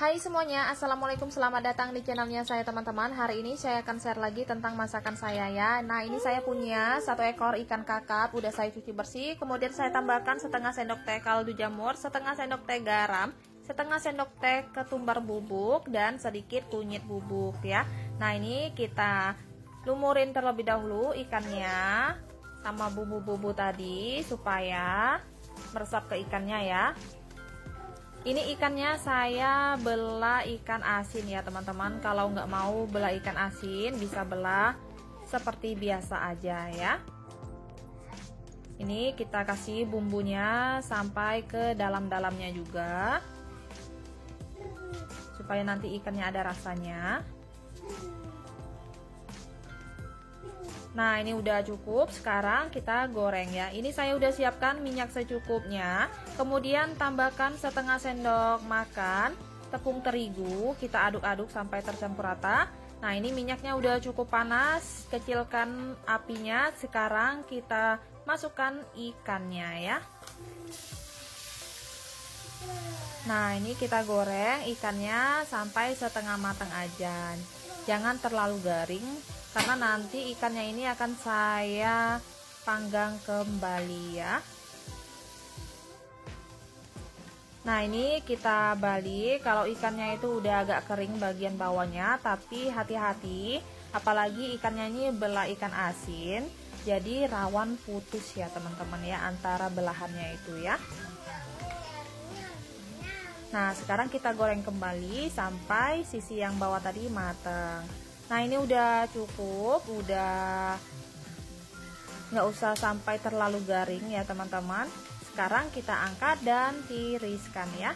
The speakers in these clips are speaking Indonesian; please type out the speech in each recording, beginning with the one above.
Hai semuanya, assalamualaikum, selamat datang di channelnya saya teman-teman. Hari ini saya akan share lagi tentang masakan saya ya. Nah, ini saya punya 1 ekor ikan kakap, udah saya cuci bersih. Kemudian saya tambahkan setengah sendok teh kaldu jamur, setengah sendok teh garam, setengah sendok teh ketumbar bubuk, dan sedikit kunyit bubuk ya. Nah, ini kita lumurin terlebih dahulu ikannya sama bumbu-bumbu tadi supaya meresap ke ikannya ya. Ini ikannya saya belah ikan asin ya teman-teman. Kalau nggak mau belah ikan asin, bisa belah seperti biasa aja ya. Ini kita kasih bumbunya sampai ke dalam-dalamnya juga, supaya nanti ikannya ada rasanya. Nah, ini udah cukup. Sekarang kita goreng ya. Ini saya udah siapkan minyak secukupnya. Kemudian tambahkan setengah sendok makan tepung terigu. Kita aduk-aduk sampai tercampur rata. Nah, ini minyaknya udah cukup panas. Kecilkan apinya. Sekarang kita masukkan ikannya ya. Nah, ini kita goreng ikannya sampai setengah matang aja. Jangan terlalu garing, karena nanti ikannya ini akan saya panggang kembali ya. Nah, ini kita balik. Kalau ikannya itu udah agak kering bagian bawahnya, tapi hati-hati, apalagi ikannya ini belah ikan asin, jadi rawan putus ya teman-teman ya, antara belahannya itu ya. Nah, sekarang kita goreng kembali sampai sisi yang bawah tadi matang. Nah, ini udah cukup, udah nggak usah sampai terlalu garing ya teman-teman. Sekarang kita angkat dan tiriskan ya.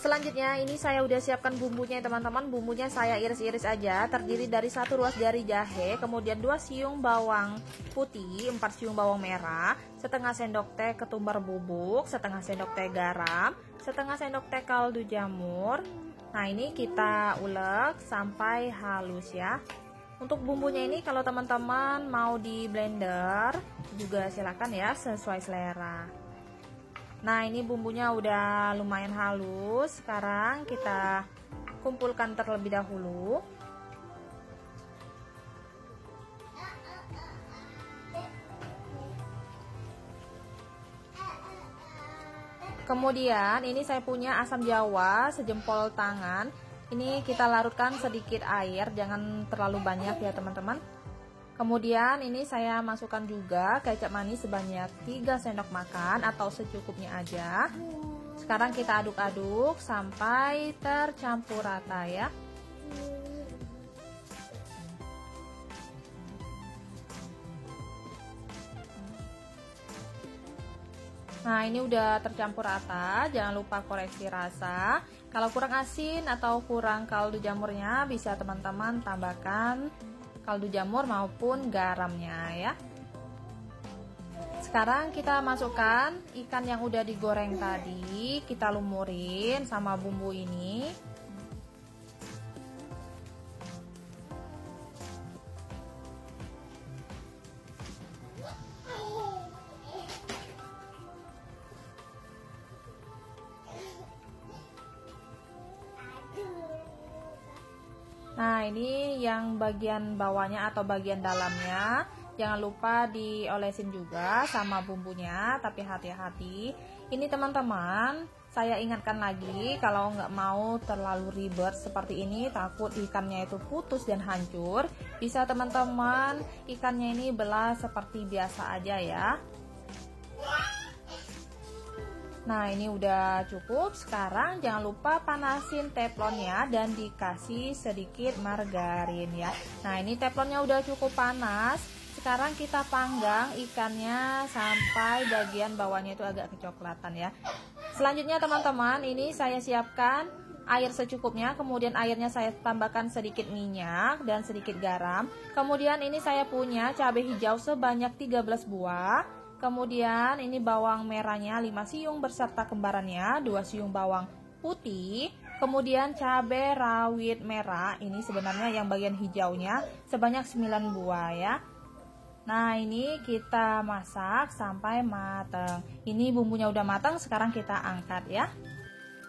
Selanjutnya ini saya udah siapkan bumbunya teman-teman. Bumbunya saya iris-iris aja, terdiri dari 1 ruas jari jahe, kemudian 2 siung bawang putih, 4 siung bawang merah, setengah sendok teh ketumbar bubuk, setengah sendok teh garam, setengah sendok teh kaldu jamur. Nah, ini kita ulek sampai halus ya. Untuk bumbunya ini kalau teman-teman mau di blender juga silakan ya, sesuai selera. Nah, ini bumbunya udah lumayan halus. Sekarang kita kumpulkan terlebih dahulu. Kemudian ini saya punya asam jawa sejempol tangan. Ini kita larutkan sedikit air, jangan terlalu banyak ya teman-teman. Kemudian ini saya masukkan juga kecap manis sebanyak 3 sendok makan atau secukupnya aja. Sekarang kita aduk-aduk sampai tercampur rata ya. Nah, ini udah tercampur rata, jangan lupa koreksi rasa. Kalau kurang asin atau kurang kaldu jamurnya, bisa teman-teman tambahkan kaldu jamur maupun garamnya ya. Sekarang kita masukkan ikan yang udah digoreng tadi, kita lumurin sama bumbu ini. Nah, ini yang bagian bawahnya atau bagian dalamnya, jangan lupa diolesin juga sama bumbunya, tapi hati-hati. Ini teman-teman, saya ingatkan lagi, kalau nggak mau terlalu ribet seperti ini, takut ikannya itu putus dan hancur, bisa teman-teman ikannya ini belah seperti biasa aja ya. Nah, ini udah cukup. Sekarang jangan lupa panasin teflonnya dan dikasih sedikit margarin ya. Nah, ini teflonnya udah cukup panas. Sekarang kita panggang ikannya sampai bagian bawahnya itu agak kecoklatan ya. Selanjutnya teman-teman, ini saya siapkan air secukupnya. Kemudian airnya saya tambahkan sedikit minyak dan sedikit garam. Kemudian ini saya punya cabai hijau sebanyak 13 buah. Kemudian ini bawang merahnya 5 siung berserta kembarannya, 2 siung bawang putih. Kemudian cabai rawit merah, ini sebenarnya yang bagian hijaunya sebanyak 9 buah ya. Nah, ini kita masak sampai matang. Ini bumbunya udah matang, sekarang kita angkat ya.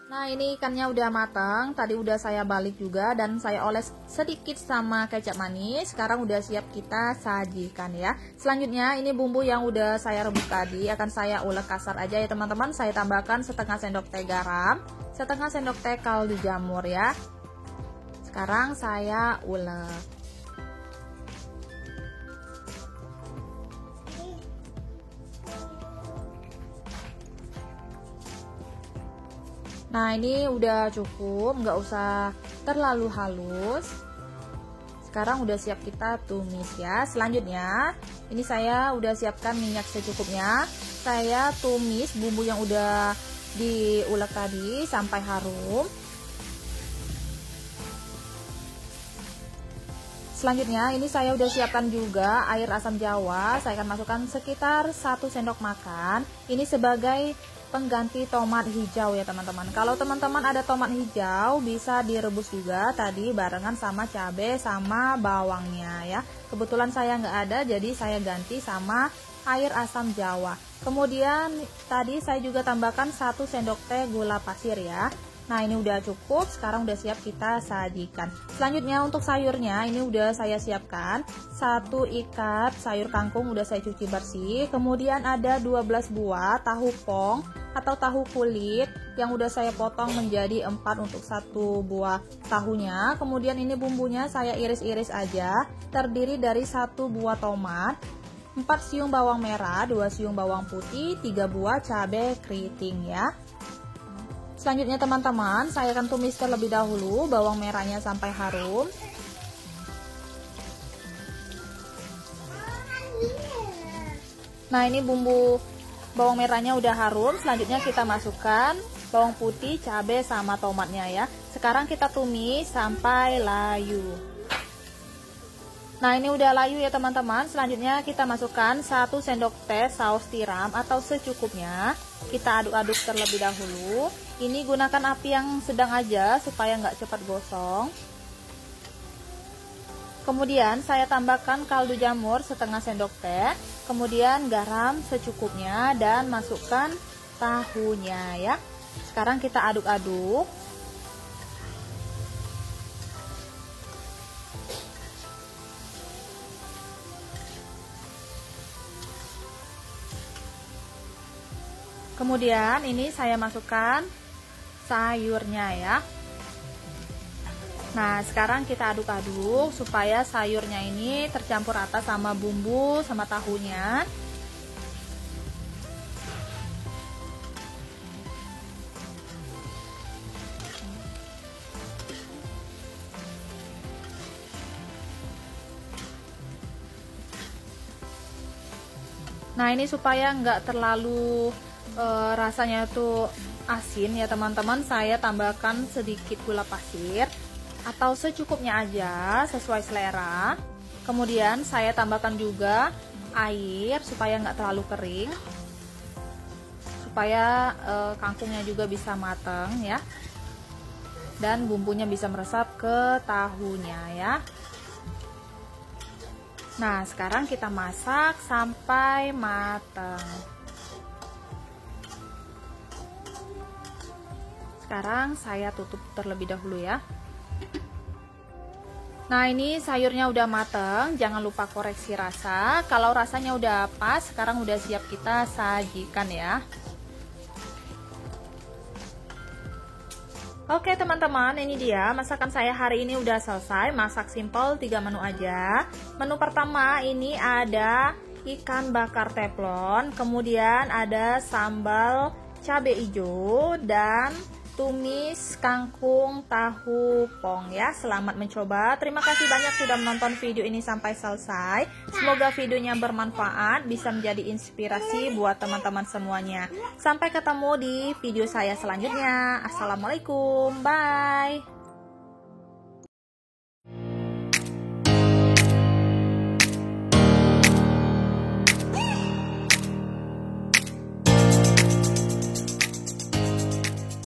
Nah, ini ikannya udah matang. Tadi udah saya balik juga dan saya oles sedikit sama kecap manis. Sekarang udah siap kita sajikan ya. Selanjutnya ini bumbu yang udah saya rebus tadi akan saya ulek kasar aja ya teman-teman. Saya tambahkan setengah sendok teh garam, setengah sendok teh kaldu jamur ya. Sekarang saya ulek. Nah, ini udah cukup, nggak usah terlalu halus. Sekarang udah siap kita tumis ya. Selanjutnya, ini saya udah siapkan minyak secukupnya. Saya tumis bumbu yang udah diulek tadi sampai harum. Selanjutnya, ini saya udah siapkan juga air asam jawa. Saya akan masukkan sekitar 1 sendok makan. Ini sebagai pengganti tomat hijau ya teman-teman. Kalau teman-teman ada tomat hijau bisa direbus juga tadi barengan sama cabai sama bawangnya ya. Kebetulan saya nggak ada jadi saya ganti sama air asam jawa. Kemudian tadi saya juga tambahkan 1 sendok teh gula pasir ya. Nah, ini udah cukup, sekarang udah siap kita sajikan. Selanjutnya untuk sayurnya ini udah saya siapkan 1 ikat sayur kangkung udah saya cuci bersih. Kemudian ada 12 buah tahu pong atau tahu kulit yang udah saya potong menjadi 4 untuk 1 buah tahunya. Kemudian ini bumbunya saya iris-iris aja, terdiri dari 1 buah tomat, 4 siung bawang merah, 2 siung bawang putih, 3 buah cabai keriting ya. Selanjutnya teman-teman, saya akan tumis terlebih dahulu bawang merahnya sampai harum. Nah, ini bumbu bawang merahnya udah harum. Selanjutnya kita masukkan bawang putih, cabai sama tomatnya ya. Sekarang kita tumis sampai layu. Nah, ini udah layu ya teman-teman. Selanjutnya kita masukkan 1 sendok teh saus tiram atau secukupnya. Kita aduk-aduk terlebih dahulu. Ini gunakan api yang sedang aja supaya nggak cepat gosong. Kemudian saya tambahkan kaldu jamur setengah sendok teh. Kemudian garam secukupnya dan masukkan tahunya ya. Sekarang kita aduk-aduk. Kemudian ini saya masukkan sayurnya ya. Nah, sekarang kita aduk-aduk supaya sayurnya ini tercampur rata sama bumbu sama tahunya. Nah, ini supaya nggak terlalu rasanya tuh asin ya teman-teman, saya tambahkan sedikit gula pasir atau secukupnya aja sesuai selera. Kemudian saya tambahkan juga air supaya nggak terlalu kering, supaya kangkungnya juga bisa matang ya, dan bumbunya bisa meresap ke tahunya ya. Nah, sekarang kita masak sampai matang. Sekarang saya tutup terlebih dahulu ya. Nah, ini sayurnya udah mateng, jangan lupa koreksi rasa. Kalau rasanya udah pas, sekarang udah siap kita sajikan ya. Oke teman-teman, ini dia masakan saya hari ini udah selesai. Masak simple 3 menu aja. Menu pertama ini ada ikan bakar teflon, kemudian ada sambal cabai hijau dan tumis kangkung tahu pong ya. Selamat mencoba. Terima kasih banyak sudah menonton video ini sampai selesai. Semoga videonya bermanfaat, bisa menjadi inspirasi buat teman-teman semuanya. Sampai ketemu di video saya selanjutnya. Assalamualaikum, bye.